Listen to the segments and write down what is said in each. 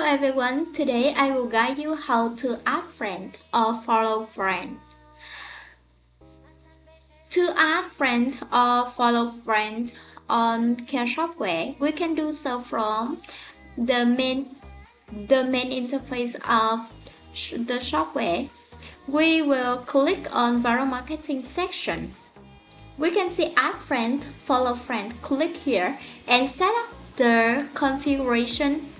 everyone, today I will guide you how to add friend or follow friend. To add friend or follow friend on Care software, we can do so from the main interface of the software. We will click on Viral Marketing section. We can see add friend, follow friend. Click here and set up the configuration.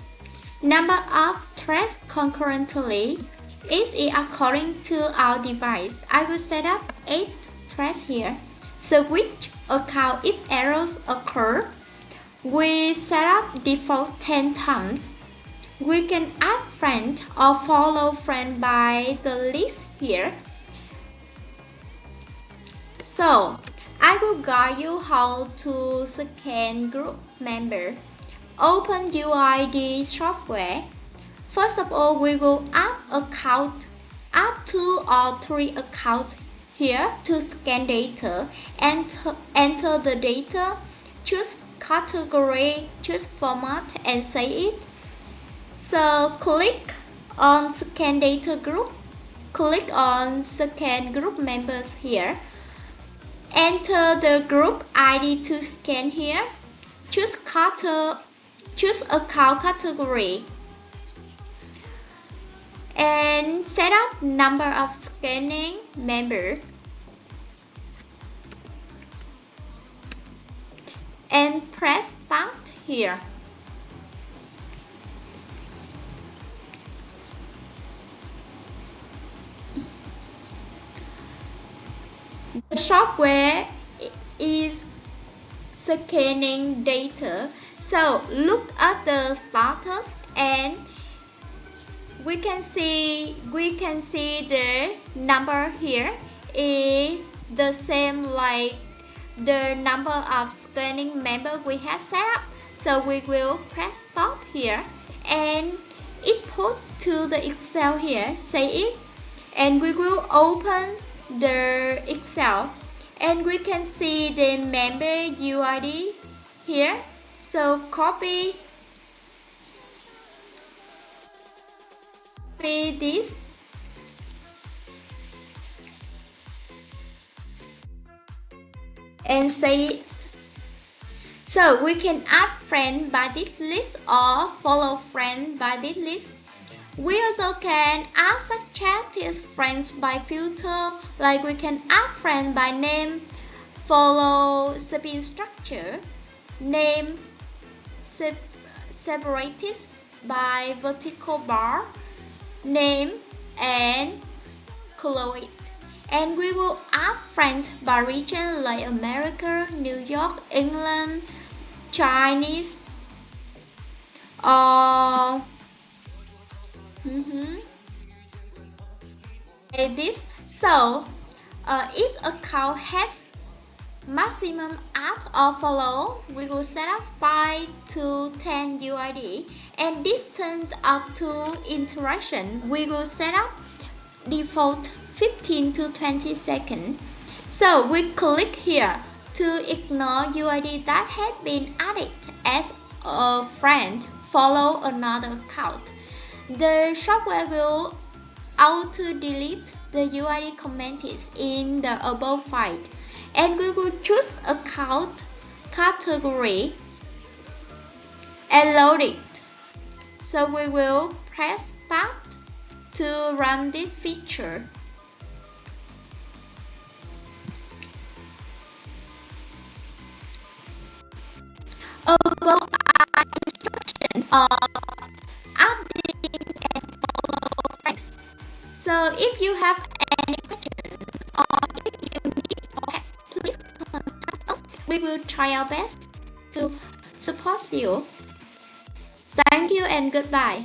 Number of threads concurrently is according to our device. I will set up 8 threads here. Switch account if errors occur. We set up default 10 times. We can add friend or follow friend by the list here. So, I will guide you how to scan group member. Open UID software. First of all, we will add 2 or 3 accounts here to scan data. Enter the data, choose category, choose format and save it. So click on scan data group. Click on scan group members here. Enter the group ID to scan here. Choose account category and set up number of scanning member and press start here. The software is scanning data, so look at the status and we can see the number here is the same like the number of scanning member we have set up. So we will press stop here and export to the Excel here, save it, and we will open the Excel and we can see the member UID here. So copy this and save it. So we can add friend by this list or follow friend by this list. We also can add suggest friends by filter, like we can add friend by name, follow spin structure, name separated by vertical bar, name and close it. And we will add friends by region like America, New York, England, Chinese, or this. So each account has maximum add or follow. We will set up 5 to 10 UID and distance up to interaction. We will set up default 15 to 20 seconds. So we click here to ignore UID that has been added as a friend, follow another account. The software will auto-delete the UID commented in the above file. And we will choose account category and load it. So we will press start to run this feature. Above are instructions of adding and follow friends. So if you have any questions or if you need help, please contact us. We will try our best to support you. Thank you and goodbye.